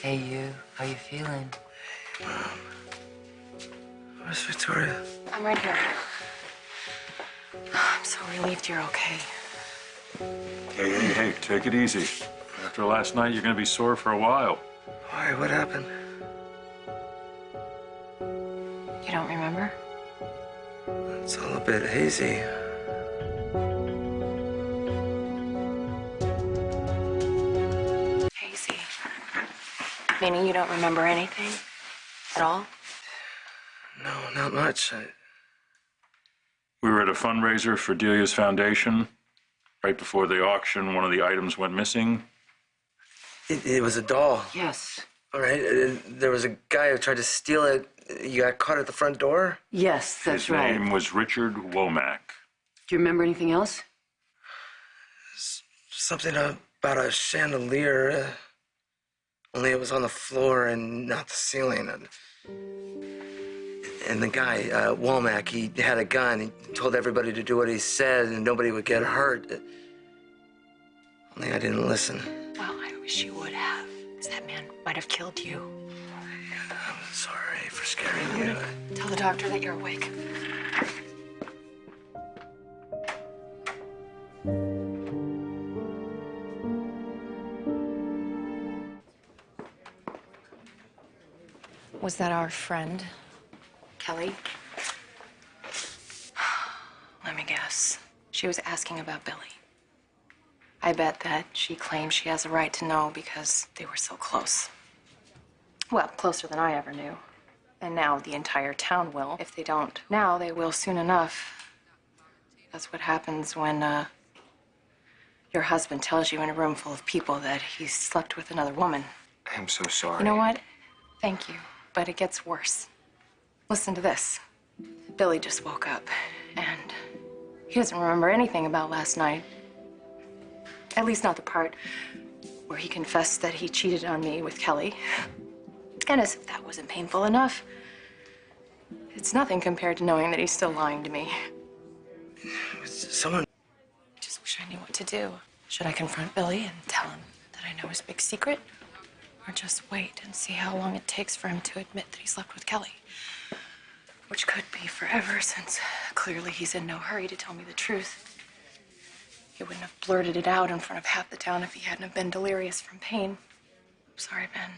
Hey, you. How you feeling? Mom. Where's Victoria? I'm right here. I'm so relieved you're okay. Hey, take it easy. After last night, you're gonna be sore for a while. Why? What happened? You don't remember? It's all a bit hazy. Hazy. Meaning you don't remember anything at all? No, not much. We were at a fundraiser for Delia's foundation. Right before the auction, one of the items went missing. It was a doll. Yes. All right. There was a guy who tried to steal it. You got caught at the front door? Yes, that's His right. name was Richard Womack. Do you remember anything else? Something about a chandelier. Only it was on the floor and not the ceiling. And the guy, Womack, he had a gun. He told everybody to do what he said and nobody would get hurt. Only I didn't listen. Well, I wish you would have, because that man might have killed you. I'm sorry for scaring you. Tell the doctor that you're awake. Was that our friend, Kelly? Let me guess. She was asking about Billy. I bet that she claims she has a right to know because they were so close. Well, closer than I ever knew. And now the entire town will. If they don't now, they will soon enough. That's what happens when, your husband tells you in a room full of people that he's slept with another woman. I'm so sorry. You know what? Thank you. But it gets worse. Listen to this. Billy just woke up, and he doesn't remember anything about last night. At least not the part where he confessed that he cheated on me with Kelly. And as if that wasn't painful enough, it's nothing compared to knowing that he's still lying to me. Someone... I just wish I knew what to do. Should I confront Billy and tell him that I know his big secret? Or just wait and see how long it takes for him to admit that he slept with Kelly? Which could be forever, since clearly he's in no hurry to tell me the truth. He wouldn't have blurted it out in front of half the town if he hadn't have been delirious from pain. I'm sorry, Ben.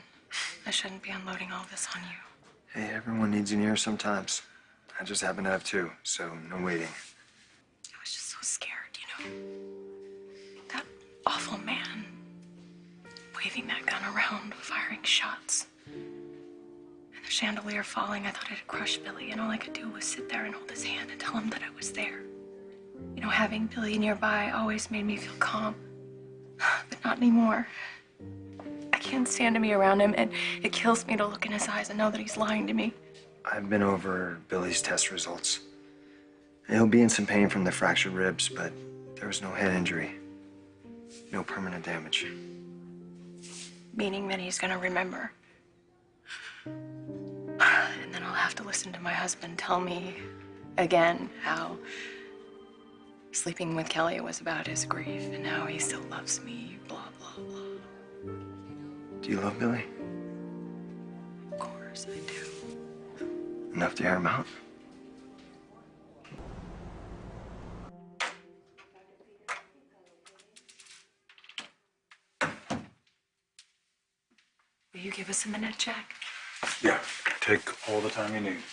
I shouldn't be unloading all this on you. Hey, everyone needs an ear sometimes. I just happen to have two, so no waiting. I was just so scared, you know? That awful man, waving that gun around, firing shots. And the chandelier falling, I thought it'd crush Billy, and all I could do was sit there and hold his hand and tell him that I was there. You know, having Billy nearby always made me feel calm, but not anymore. I can't stand to be around him, and it kills me to look in his eyes and know that he's lying to me. I've been over Billy's test results. He'll be in some pain from the fractured ribs, but there was no head injury. No permanent damage. Meaning that he's gonna remember. And then I'll have to listen to my husband tell me again how sleeping with Kelly was about his grief and how he still loves me, blah, blah, blah. Do you love Billy? Of course I do. Enough to hear him out? Will you give us a minute, Jack? Yeah, take all the time you need.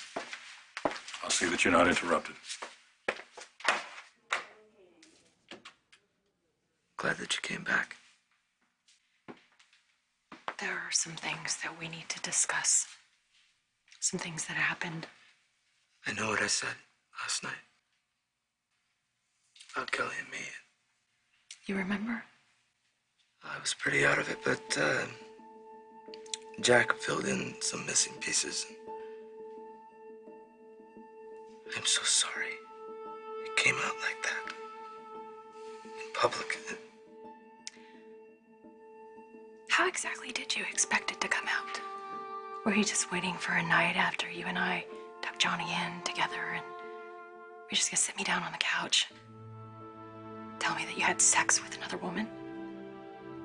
I'll see that you're not interrupted. Glad that you came back. There are some things that we need to discuss. Some things that happened. I know what I said last night. About Kelly and me. You remember? I was pretty out of it, but, Jack filled in some missing pieces. I'm so sorry. It came out like that. In public. How exactly did you expect it to come out? Were you just waiting for a night after you and I tucked Johnny in together and you're just gonna sit me down on the couch? Tell me that you had sex with another woman?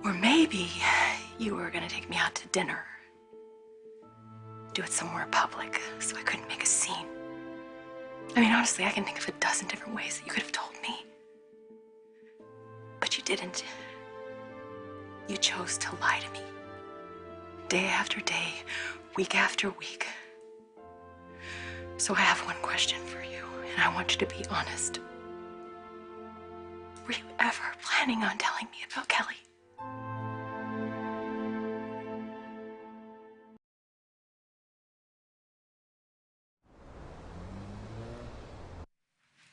Or maybe you were gonna take me out to dinner do it somewhere public so I couldn't make a scene. I mean, honestly, I can think of a dozen different ways that you could have told me. But you didn't. You chose to lie to me. Day after day, week after week. So I have one question for you, and I want you to be honest. Were you ever planning on telling me about Kelly?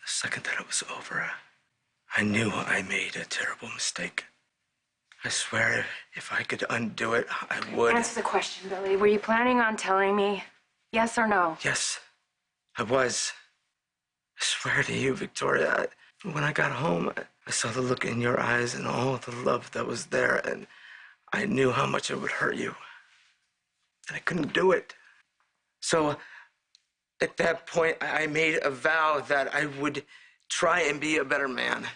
The second that it was over, I knew I made a terrible mistake. I swear, if I could undo it, I would. Answer the question, Billy. Were you planning on telling me? Yes or no? Yes, I was. I swear to you, Victoria, when I got home, I saw the look in your eyes and all the love that was there, and I knew how much it would hurt you. And I couldn't do it. So, at that point, I made a vow that I would try and be a better man.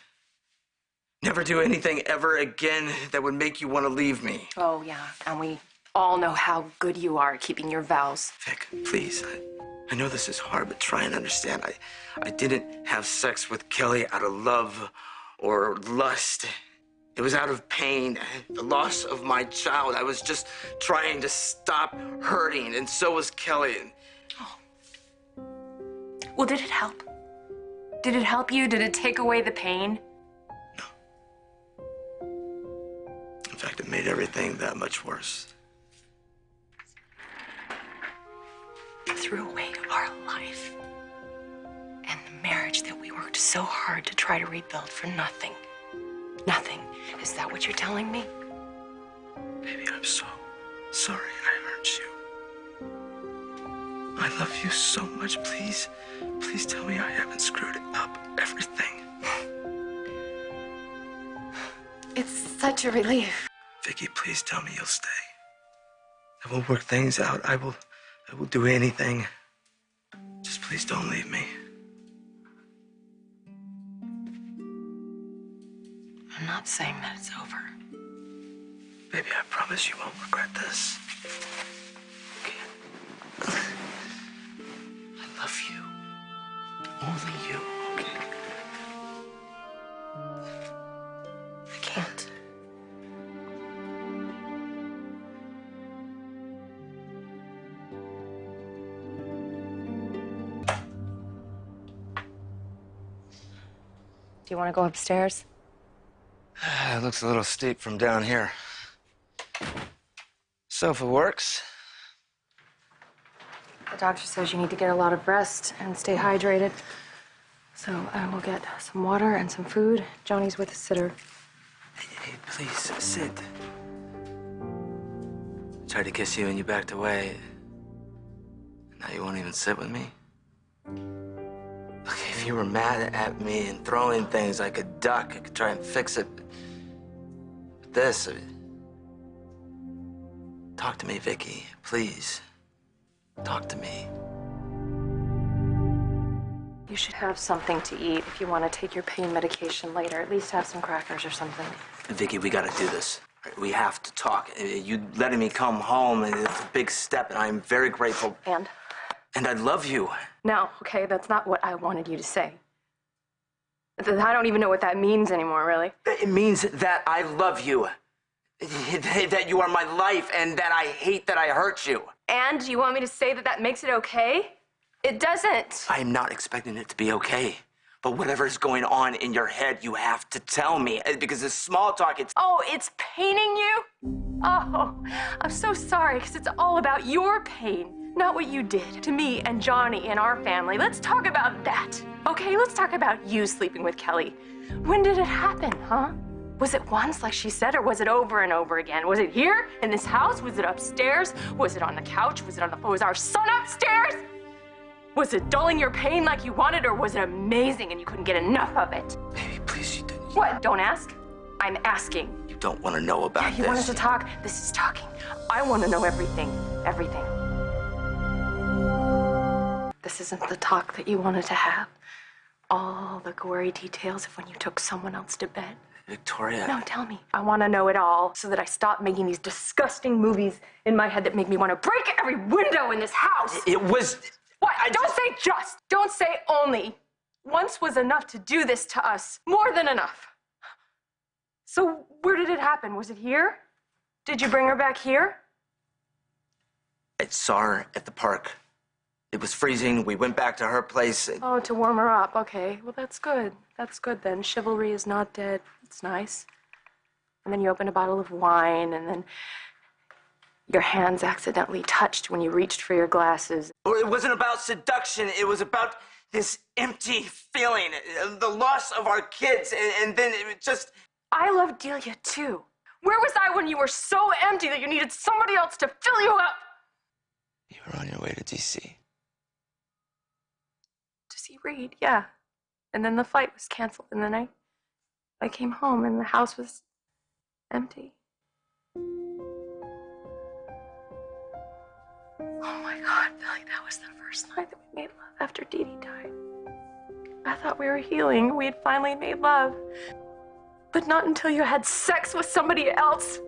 Never do anything ever again that would make you want to leave me. Oh, yeah. And we all know how good you are at keeping your vows. Vic, please. I know this is hard, but try and understand. I didn't have sex with Kelly out of love or lust. It was out of pain, the loss of my child. I was just trying to stop hurting, and so was Kelly. Oh. Well, did it help? Did it help you? Did it take away the pain? In fact, it made everything that much worse. You threw away our life and the marriage that we worked so hard to try to rebuild for nothing. Nothing. Is that what you're telling me? Baby, I'm so sorry I hurt you. I love you so much. Please, please tell me I haven't screwed up everything. It's such a relief. Vicky, please tell me you'll stay. I will work things out. I will do anything. Just please don't leave me. I'm not saying that it's over. Baby, I promise you won't regret this. Okay? I love you. Only you, okay? I can't. Do you want to go upstairs? It looks a little steep from down here. So if it works, The doctor says you need to get a lot of rest and stay hydrated. So I will get some water and some food. Johnny's with a sitter. hey, please sit. I tried to kiss you and you backed away. Now you won't even sit with me? Look, if you were mad at me and throwing things, I could duck. I could try and fix it. But this, talk to me, Vicky, please. Talk to me. You should have something to eat if you want to take your pain medication later. At least have some crackers or something. Vicky, we gotta do this. We have to talk. You letting me come home, and it's a big step, and I'm very grateful. And? And I love you. No, okay, that's not what I wanted you to say. I don't even know what that means anymore, really. It means that I love you. That you are my life, and that I hate that I hurt you. And you want me to say that that makes it okay? It doesn't. I am not expecting it to be okay. But whatever's going on in your head, you have to tell me. Because this small talk, it's... Oh, it's paining you? Oh, I'm so sorry, because it's all about your pain, not what you did to me and Johnny and our family. Let's talk about that, okay? Let's talk about you sleeping with Kelly. When did it happen, huh? Was it once, like she said, or was it over and over again? Was it here, in this house? Was it upstairs? Was it on the couch? Was our son upstairs? Was it dulling your pain like you wanted, or was it amazing and you couldn't get enough of it? Baby, please, you didn't... What? Don't ask? I'm asking. You don't want to know about this. You wanted to talk? This is talking. I want to know everything. Everything. This isn't the talk that you wanted to have. All the gory details of when you took someone else to bed. Victoria. No, tell me. I want to know it all so that I stop making these disgusting movies in my head that make me want to break every window in this house. It was... What? Don't say just. Don't say only. Once was enough to do this to us. More than enough. So where did it happen? Was it here? Did you bring her back here? I saw her at the park. It was freezing. We went back to her place. Oh, to warm her up. Okay. Well, that's good. That's good then. Chivalry is not dead. It's nice. And then you opened a bottle of wine, and then your hands accidentally touched when you reached for your glasses. It wasn't about seduction. It was about this empty feeling, the loss of our kids, and then it just... I love Delia too. Where was I when you were so empty that you needed somebody else to fill you up? You were on your way to D.C. To see Reed, yeah. And then the flight was canceled, and then I came home and the house was empty. Oh my God, Billy, that was the first night that we made love after Dee Dee died. I thought we were healing. We had finally made love. But not until you had sex with somebody else.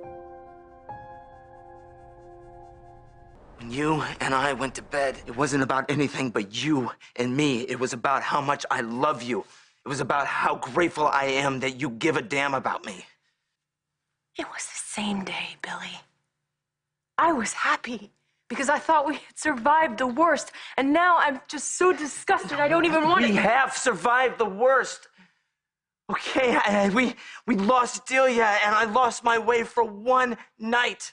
When you and I went to bed, it wasn't about anything but you and me. It was about how much I love you. It was about how grateful I am that you give a damn about me. It was the same day, Billy. I was happy because I thought we had survived the worst, and now I'm just so disgusted I don't even want to... We have survived the worst. Okay, we lost Delia, and I lost my way for one night.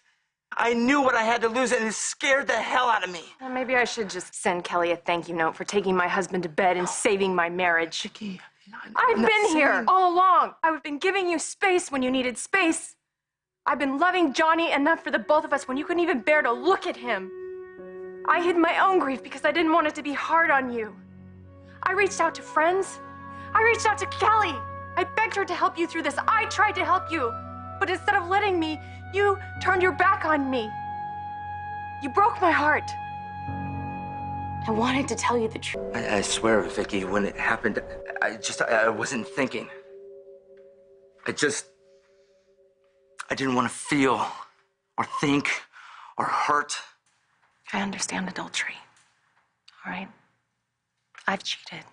I knew what I had to lose, and it scared the hell out of me. Well, maybe I should just send Kelly a thank you note for taking my husband to bed and saving my marriage. Vicky, I've been here all along. I've been giving you space when you needed space. I've been loving Johnny enough for the both of us when you couldn't even bear to look at him. I hid my own grief because I didn't want it to be hard on you. I reached out to friends. I reached out to Kelly. I begged her to help you through this. I tried to help you. But instead of letting me, you turned your back on me. You broke my heart. I wanted to tell you the truth. I swear, Vicky, when it happened, I wasn't thinking. I didn't want to feel or think or hurt. I understand adultery, all right? I've cheated,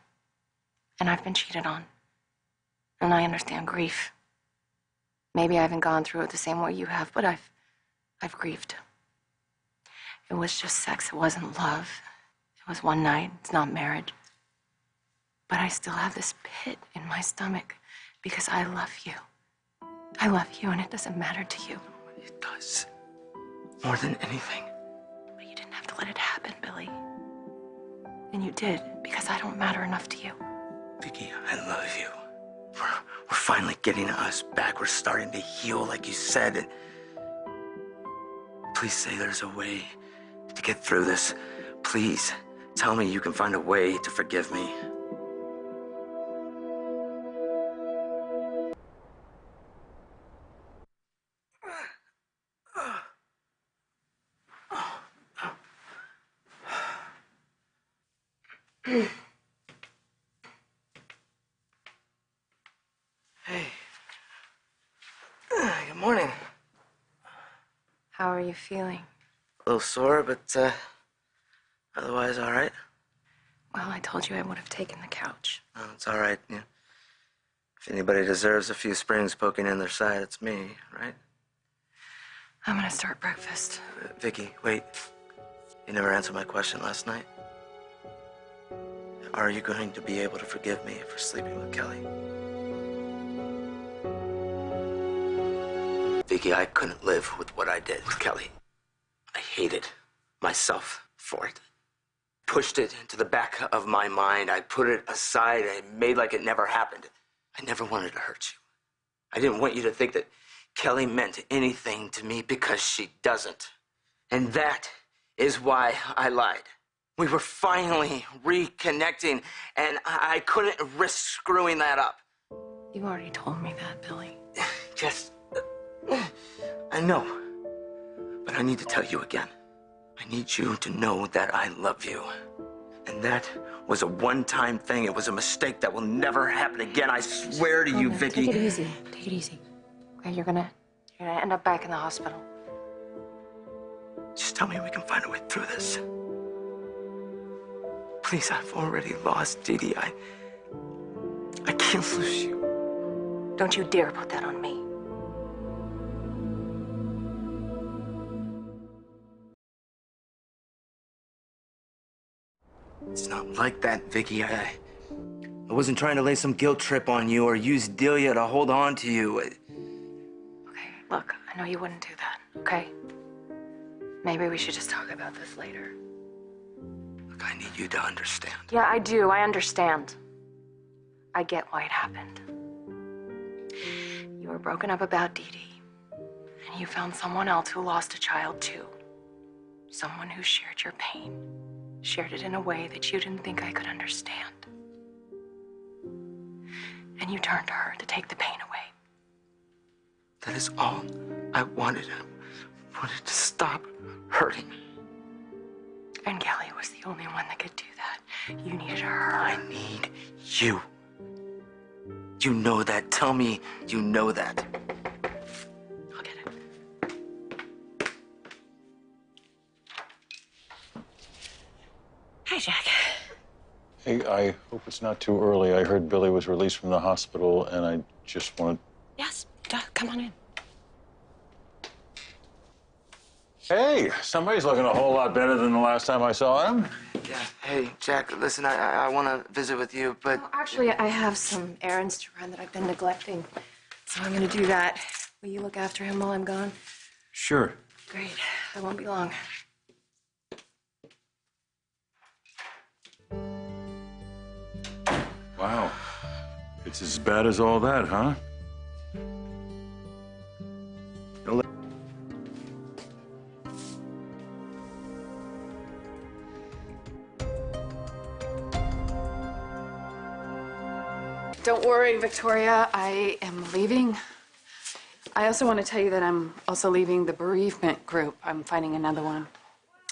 and I've been cheated on. And I understand grief. Maybe I haven't gone through it the same way you have, but I've grieved. It was just sex, it wasn't love. It was one night, it's not marriage. But I still have this pit in my stomach because I love you. I love you, and it doesn't matter to you. It does. More than anything. But you didn't have to let it happen, Billy. And you did, because I don't matter enough to you. Vicky, I love you. We're finally getting us back. We're starting to heal, like you said. Please say there's a way to get through this. Please, tell me you can find a way to forgive me. Hey. Good morning. How are you feeling? A little sore, but otherwise all right. Well, I told you I would have taken the couch. Oh, it's all right. Yeah. If anybody deserves a few springs poking in their side, it's me, right? I'm gonna start breakfast. Vicky, wait. You never answered my question last night. Are you going to be able to forgive me for sleeping with Kelly? Vicky, I couldn't live with what I did with Kelly. I hated myself for it. Pushed it into the back of my mind. I put it aside. I made like it never happened. I never wanted to hurt you. I didn't want you to think that Kelly meant anything to me because she doesn't. And that is why I lied. We were finally reconnecting, and I couldn't risk screwing that up. You already told me that, Billy. Just... I know, but I need to tell you again. I need you to know that I love you And that was a one-time thing. It was a mistake that will never happen again. I swear to you, Vicky. Take it easy. Take it easy. Okay, you're gonna end up back in the hospital. Just tell me we can find a way through this. Please, I've already lost Dee Dee. I can't lose you. Don't you dare put that on me. It's not like that, Vicky. I wasn't trying to lay some guilt trip on you or use Delia to hold on to you. Okay, look, I know you wouldn't do that, okay? Maybe we should just talk about this later. Look, I need you to understand. Yeah, I do. I understand. I get why it happened. You were broken up about Dee Dee, and you found someone else who lost a child too. Someone who shared your pain, shared it in a way that you didn't think I could understand. And you turned to her to take the pain away. That is all I wanted. I wanted to stop hurting. And Kelly was the only one that could do that. You needed her. I need you. You know that. Tell me you know that. I'll get it. Hi, Jack. Hey, I hope it's not too early. I heard Billy was released from the hospital, and I just wanted... Yes, come on in. Hey, somebody's looking a whole lot better than the last time I saw him. Yeah. Hey, Jack, listen, I want to visit with you, but... Well, actually, I have some errands to run that I've been neglecting, so I'm gonna do that. Will you look after him while I'm gone? Sure. Great. I won't be long. Wow. It's as bad as all that, huh? Don't worry, Victoria. I am leaving. I also want to tell you that I'm also leaving the bereavement group. I'm finding another one.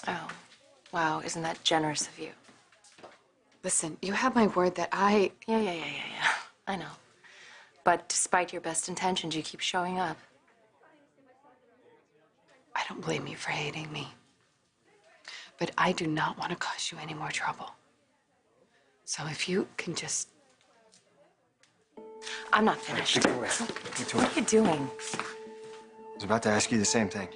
Oh, wow. Isn't that generous of you? Listen, you have my word that Yeah. I know. But despite your best intentions, you keep showing up. I don't blame you for hating me. But I do not want to cause you any more trouble. So if you can just... I'm not finished. Victoria. What are you doing? I was about to ask you the same thing.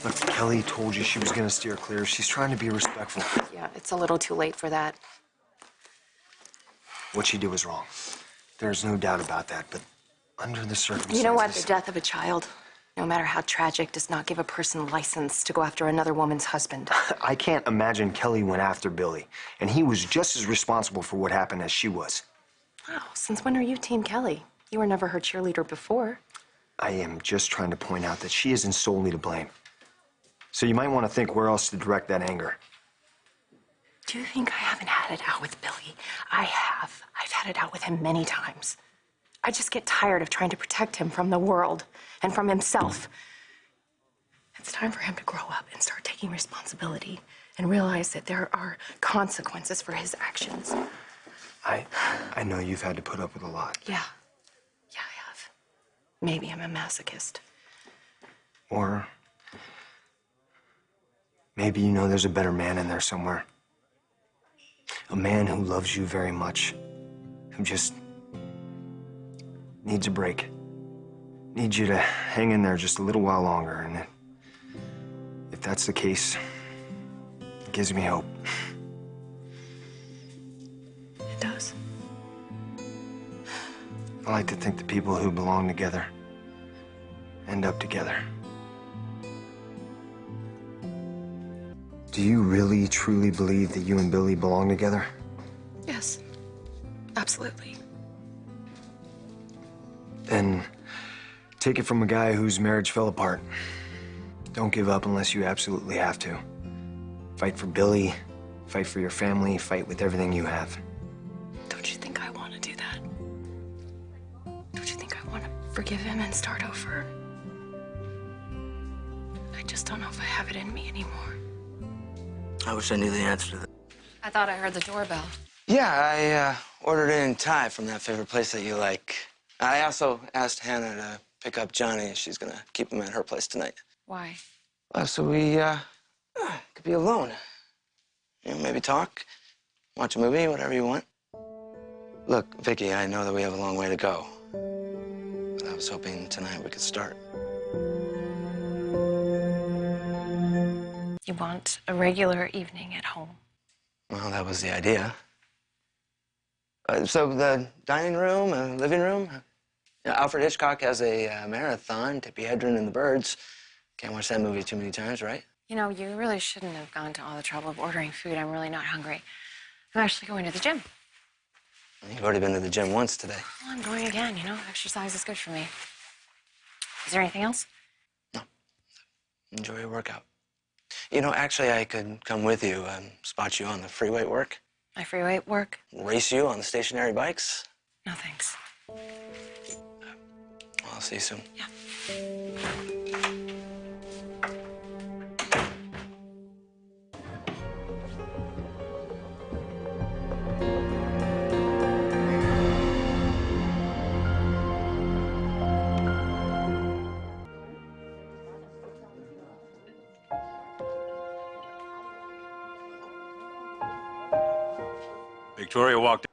Look, Kelly told you she was gonna steer clear. She's trying to be respectful. Yeah, it's a little too late for that. What she did was wrong. There's no doubt about that, but under the circumstances... You know what? The death of a child, no matter how tragic, does not give a person license to go after another woman's husband. I can't imagine Kelly went after Billy, and he was just as responsible for what happened as she was. Wow, since when are you Team Kelly? You were never her cheerleader before. I am just trying to point out that she isn't solely to blame. So you might want to think where else to direct that anger. Do you think I haven't had it out with Billy? I have. I've had it out with him many times. I just get tired of trying to protect him from the world and from himself. It's time for him to grow up and start taking responsibility and realize that there are consequences for his actions. I know you've had to put up with a lot. Yeah, I have. Maybe I'm a masochist. Or maybe you know there's a better man in there somewhere. A man who loves you very much, who just needs a break. Needs you to hang in there just a little while longer. And if that's the case, it gives me hope. It does. I like to think the people who belong together end up together. Do you really, truly believe that you and Billy belong together? Yes, absolutely. Then take it from a guy whose marriage fell apart. Don't give up unless you absolutely have to. Fight for Billy, fight for your family, fight with everything you have. Don't you think I want to do that? Don't you think I want to forgive him and start over? don't know if I have it in me anymore. I wish I knew the answer to that. I thought I heard the doorbell. Yeah, I ordered in Thai from that favorite place that you like. I also asked Hannah to pick up Johnny. She's gonna keep him at her place tonight. Why? So we could be alone. You know, maybe talk, watch a movie, whatever you want. Look, Vicky, I know that we have a long way to go. But I was hoping tonight we could start. You want a regular evening at home? Well, that was the idea. So the dining room, living room. Alfred Hitchcock has a marathon, Tippi Hedren and the Birds. Can't watch that movie too many times, right? You know, you really shouldn't have gone to all the trouble of ordering food. I'm really not hungry. I'm actually going to the gym. You've already been to the gym once today. Well, I'm going again, you know. Exercise is good for me. Is there anything else? Enjoy your workout. You know, actually, I could come with you and spot you on the free weight work. My free weight work? Race you on the stationary bikes. No, thanks. I'll see you soon. Yeah. Victoria walked.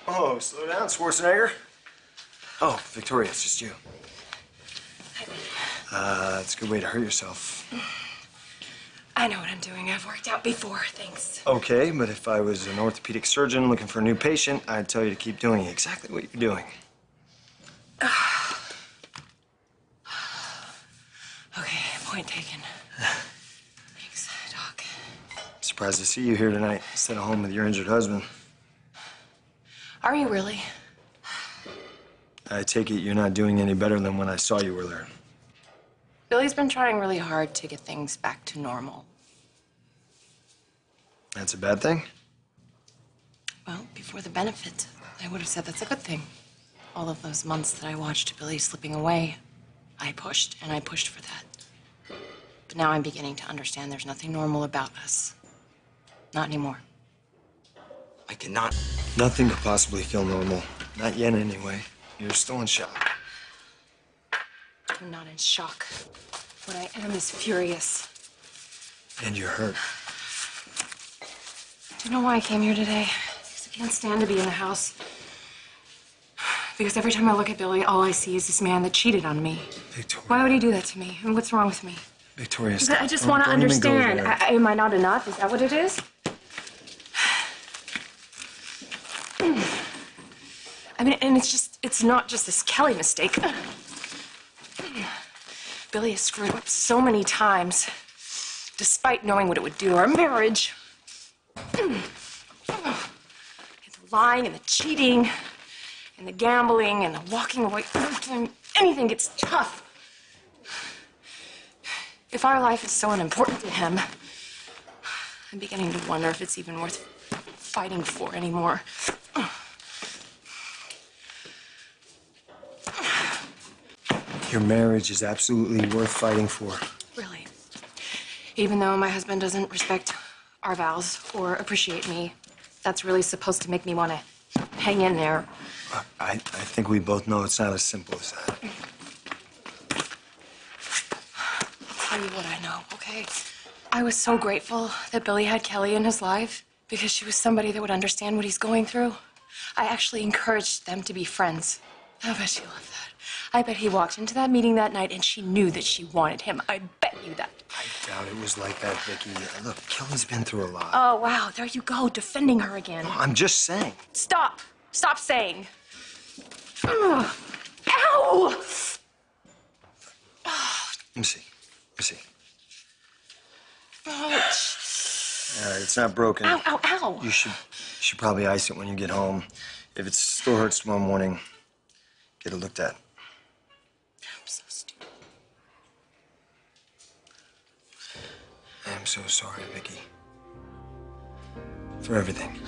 Oh, slow down, Schwarzenegger. Oh, Victoria, it's just you. That's a good way to hurt yourself. I know what I'm doing. I've worked out before, thanks. Okay, but if I was an orthopedic surgeon looking for a new patient, I'd tell you to keep doing exactly what you're doing. Okay, point taken. Thanks, Doc. Surprised to see you here tonight instead of home with your injured husband. Are you really? I take it you're not doing any better than when I saw you earlier. Billy's been trying really hard to get things back to normal. That's a bad thing? Well, before the benefit, I would have said that's a good thing. All of those months that I watched Billy slipping away, I pushed, and I pushed for that. But now I'm beginning to understand there's nothing normal about us. Not anymore. I cannot. Nothing could possibly feel normal. Not yet, anyway. You're still in shock. I'm not in shock. What I am is furious. And you're hurt. Do you know why I came here today? Because I can't stand to be in the house. Because every time I look at Billy, all I see is this man that cheated on me. Victoria. Why would he do that to me? And what's wrong with me? Victoria, stop. I just Don't- want to don't even go understand. there. Am I not enough? Is that what it is? I mean, and it's not just this Kelly mistake. Billy has screwed up so many times, despite knowing what it would do to our marriage. The lying and the cheating and the gambling and the walking away. Every time anything gets tough. If our life is so unimportant to him, I'm beginning to wonder if it's even worth fighting for anymore. Your marriage is absolutely worth fighting for. Really. Even though my husband doesn't respect our vows or appreciate me, that's really supposed to make me want to hang in there. I think we both know it's not as simple as that. I'll tell you what I know, okay? I was so grateful that Billy had Kelly in his life because she was somebody that would understand what he's going through. I actually encouraged them to be friends. I bet she loved that. I bet he walked into that meeting that night and she knew that she wanted him. I bet you that. I doubt it was like that, Vicky. Look, Kelly's been through a lot. Oh, wow. There you go, defending her again. I'm just saying. Stop. Stop saying. Ugh. Ow! Let me see. Let me see. Ouch. It's not broken. Ow, ow, ow. You should probably ice it when you get home. If it still hurts tomorrow morning, get it looked at. I'm so stupid. I am so sorry, Vicky. For everything.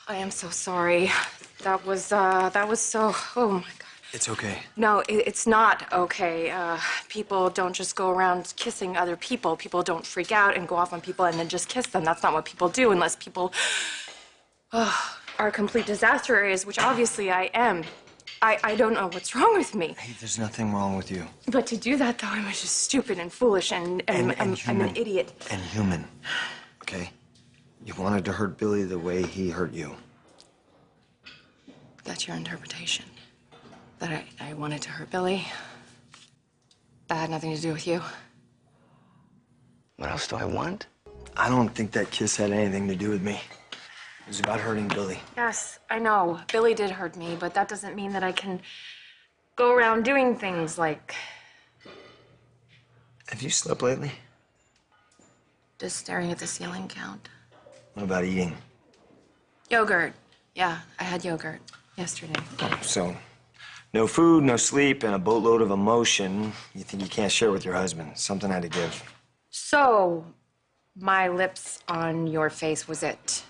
I am so sorry. That was so, oh my God. It's okay. No, it's not okay. People don't just go around kissing other people. People don't freak out and go off on people and then just kiss them. That's not what people do unless people are complete disaster areas, which obviously I am. I don't know what's wrong with me. Hey, there's nothing wrong with you. But to do that, though, I was just stupid and foolish and I'm an idiot. And human, okay? You wanted to hurt Billy the way he hurt you. That's your interpretation. That I wanted to hurt Billy. That had nothing to do with you. What else do I want? I don't think that kiss had anything to do with me. It was about hurting Billy. Yes, I know. Billy did hurt me, but that doesn't mean that I can go around doing things like Have you slept lately? just staring at the ceiling count. What about eating? Yogurt. Yeah, I had yogurt yesterday. So, no food, no sleep, and a boatload of emotion you think you can't share with your husband. Something had to give. So, my lips on your face was it?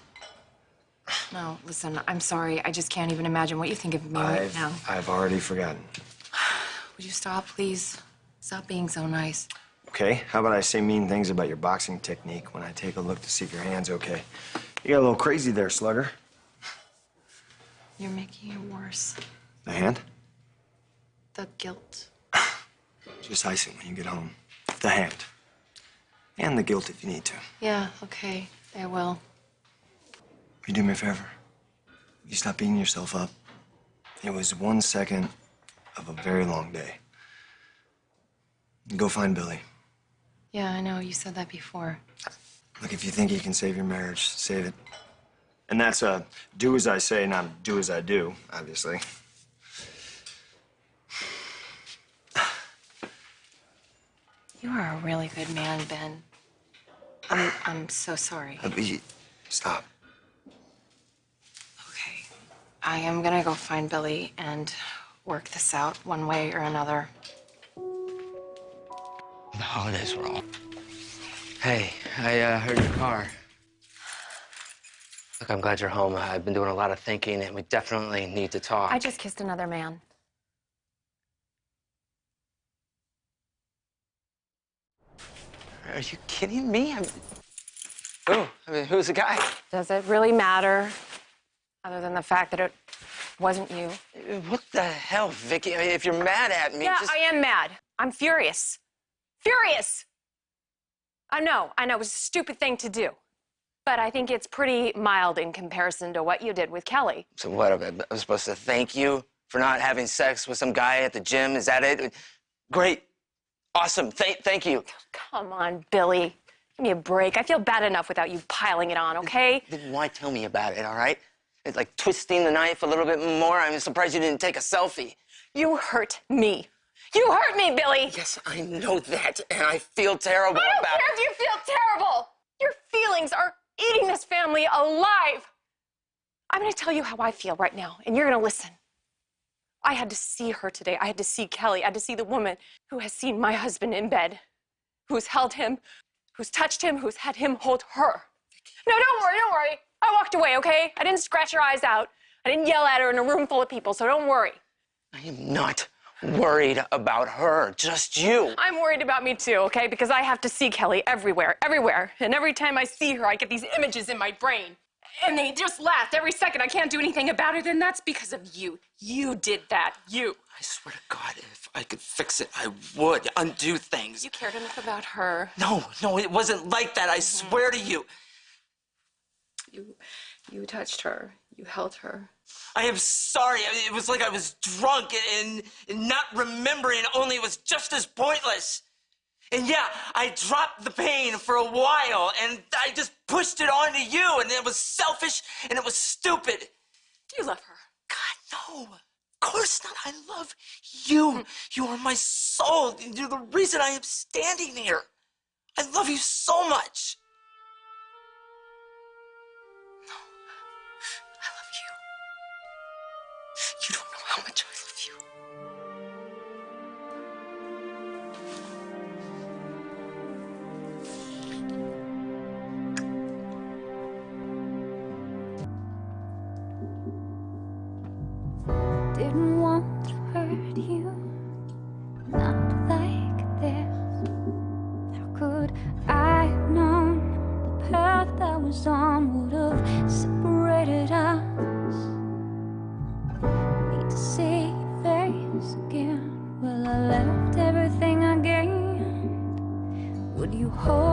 No, listen, I'm sorry. I just can't even imagine what you think of me right now. I've already forgotten. Would you stop, please? Stop being so nice. Okay, how about I say mean things about your boxing technique when I take a look to see if your hand's okay? You got a little crazy there, Slugger. You're making it worse. The hand? The guilt. Just ice it when you get home. The hand. And the guilt if you need to. Yeah, okay, I will. Will you do me a favor? You stop beating yourself up. It was 1 second of a very long day. Go find Billy. Yeah, I know. You said that before. Look, if you think you can save your marriage, save it. And that's do as I say, not do as I do, obviously. You are a really good man, Ben. I'm so sorry. Stop. Okay. I am gonna go find Billy and work this out one way or another. The holidays were all. Hey, I heard your car. Look, I'm glad you're home. I've been doing a lot of thinking, and we definitely need to talk. I just kissed another man. Are you kidding me? Who's the guy? Does it really matter? Other than the fact that it wasn't you? What the hell, Vicky? I mean, if you're mad at me, Yeah, just... I am mad. I'm furious. Furious! I know, it was a stupid thing to do. But I think it's pretty mild in comparison to what you did with Kelly. So what, I was supposed to thank you for not having sex with some guy at the gym? Is that it? Great. Awesome. Thank you. Come on, Billy. Give me a break. I feel bad enough without you piling it on, okay? Then why tell me about it, all right? It's like twisting the knife a little bit more. I'm surprised you didn't take a selfie. You hurt me. You hurt me, Billy! Yes, I know that, and I feel terrible I don't about care if you feel terrible! Your feelings are eating this family alive! I'm gonna tell you how I feel right now, and you're gonna listen. I had to see her today. I had to see Kelly. I had to see the woman who has seen my husband in bed, who's held him, who's touched him, who's had him hold her. No, don't worry. I walked away, okay? I didn't scratch her eyes out. I didn't yell at her in a room full of people, so don't worry. I am not worried about her, just you. I'm worried about me too, okay? Because I have to see Kelly everywhere. And every time I see her, I get these images in my brain. And they just last every second. I can't do anything about it, and that's because of you. You did that, you. I swear to God, if I could fix it, I would undo things. You cared enough about her. No, it wasn't like that. I swear to you. You touched her. You held her. I am sorry. I mean, it was like I was drunk and not remembering, only it was just as pointless. And yeah, I dropped the pain for a while, and I just pushed it onto you, and it was selfish, and it was stupid. Do you love her? God, no. Of course not. I love you. You are my soul. You're the reason I am standing here. I love you so much. No, I love you. You don't know how much I love you. goes on would have separated us. Need to see your face again. Well, I left everything I gained. Would you hold